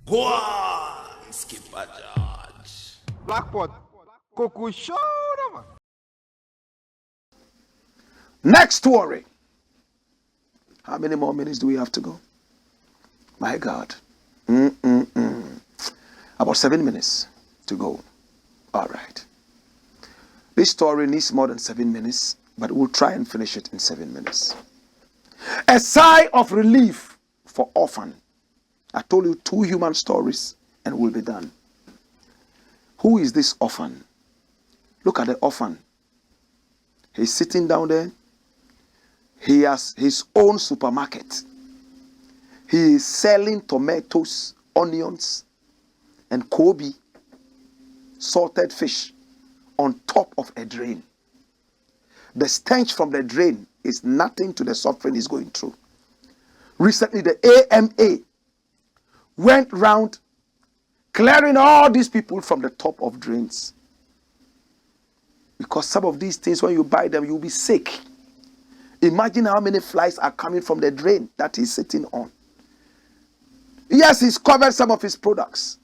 Go on, Skipper George. Blackpot. Coco show. Next story. How many more minutes do we have to go? My God. About 7 minutes to go. All right. This story needs more than 7 minutes, but we'll try and finish it in 7 minutes. A sigh of relief for Orphan. I told you 2 human stories and we'll be done. Who is this orphan? Look at the orphan. He's sitting down there. He has his own supermarket. He is selling tomatoes, onions, and Kobe, salted fish, on top of a drain. The stench from the drain is nothing to the suffering he's going through. Recently, the AMA went round clearing all these people from the top of drains. Because some of these things, when you buy them, you'll be sick. Imagine how many flies are coming from the drain that he's sitting on. Yes, he's covered some of his products.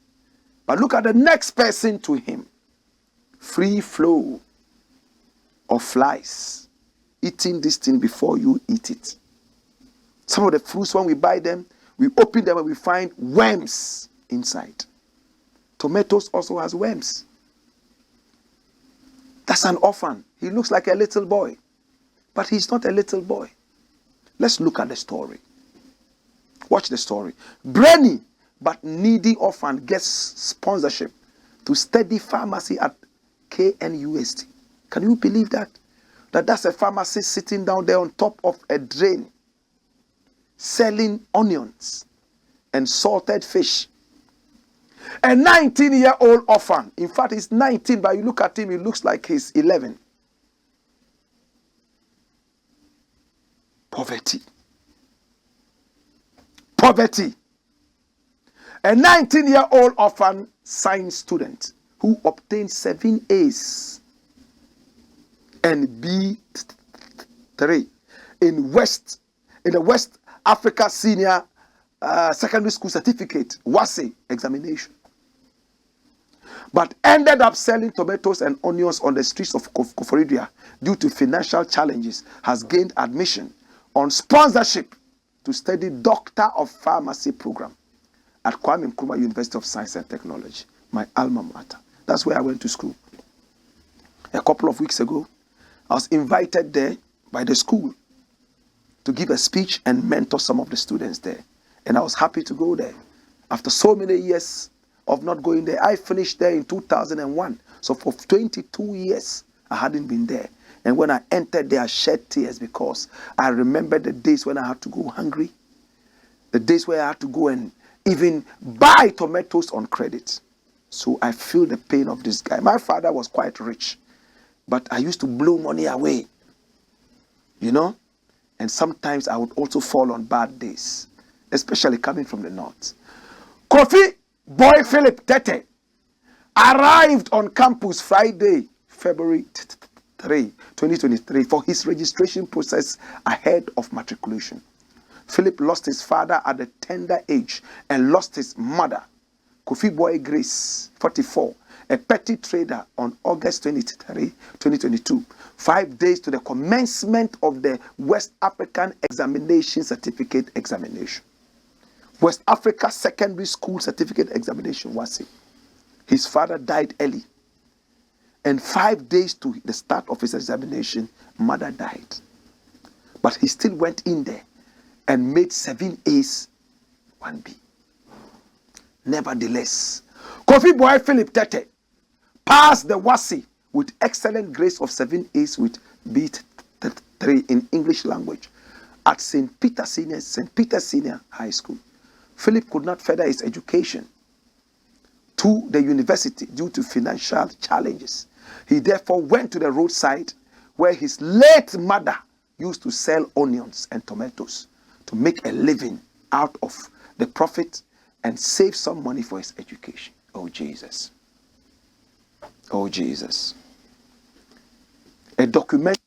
But look at the next person to him. Free flow of flies eating this thing before you eat it. Some of the fruits, when we buy them, we open them and we find worms inside. Tomatoes also has worms. That's an orphan. He looks like a little boy, but he's not a little boy. Let's look at the story. Watch the story. Brainy but needy orphan gets sponsorship to study pharmacy at KNUST. Can you believe that? That's a pharmacist sitting down there on top of a drain, selling onions and salted fish. A 19-year-old orphan. In fact, he's 19, but you look at him, he looks like he's 11. Poverty. Poverty. A 19-year-old orphan science student who obtained 7 A's and B3 in the West Africa Senior Secondary School Certificate WASE examination, but ended up selling tomatoes and onions on the streets of Koforidua due to financial challenges, has gained admission on sponsorship to study Doctor of Pharmacy program at Kwame Nkrumah University of Science and Technology, my alma mater. That's where I went to school. A couple of weeks ago, I was invited there by the school to give a speech and mentor some of the students there. And I was happy to go there. After so many years of not going there, I finished there in 2001. So for 22 years, I hadn't been there. And when I entered there, I shed tears because I remember the days when I had to go hungry, the days where I had to go and even buy tomatoes on credit. So I feel the pain of this guy. My father was quite rich, but I used to blow money away, you know? And sometimes I would also fall on bad days, especially coming from the north. Kofi Boy Philip Tete arrived on campus Friday, February 3, 2023 for his registration process ahead of matriculation. Philip lost his father at a tender age and lost his mother, Kofi Boy Grace, 44, a petty trader, on August 23, 2022, 5 days to the commencement of the West African Examination Certificate examination. West Africa Secondary School Certificate examination was it. His father died early. And 5 days to the start of his examination, mother died. But he still went in there and made 7 A's, 1 B. Nevertheless, Kofi Boy Philip Tete passed the WASE with excellent grades of 7 A's with B3 in English language at St. Peter Senior High School. Philip could not further his education to the university due to financial challenges. He therefore went to the roadside where his late mother used to sell onions and tomatoes to make a living out of the profit and save some money for his education. Oh, Jesus. Oh, Jesus. A documentary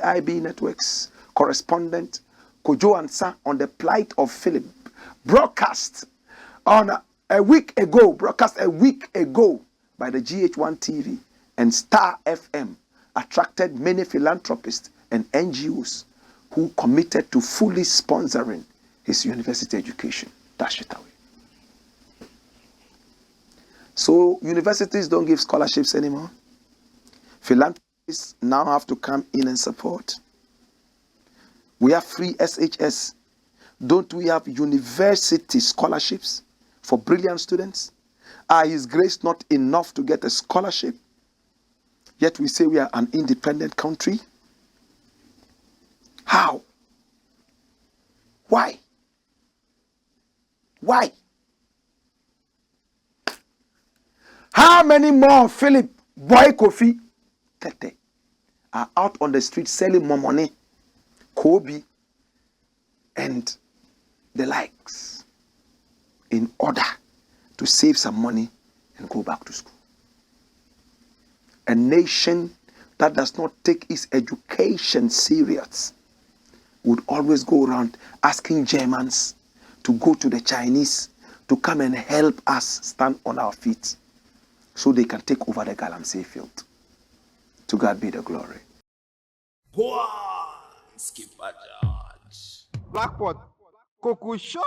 IB Networks correspondent Kojo Ansa on the plight of Philip broadcast on a week ago, broadcast a week ago by the GH1 TV and Star FM, attracted many philanthropists and NGOs who committed to fully sponsoring his university education. Dash it away. So universities don't give scholarships anymore. Philanthropists now have to come in and support. We have free SHS. Don't we have university scholarships for brilliant students? Are His grace not enough to get a scholarship? Yet we say we are an independent country. How? Why? Why? How many more Philip Boy Kofi Tete are out on the street selling more money, Kobe, and the likes in order to save some money and go back to school? A nation that does not take its education serious would always go around asking Germans to go to the Chinese to come and help us stand on our feet so they can take over the Galamsey field. To God be the glory. One skipper judge. Blackpot. Kuku show.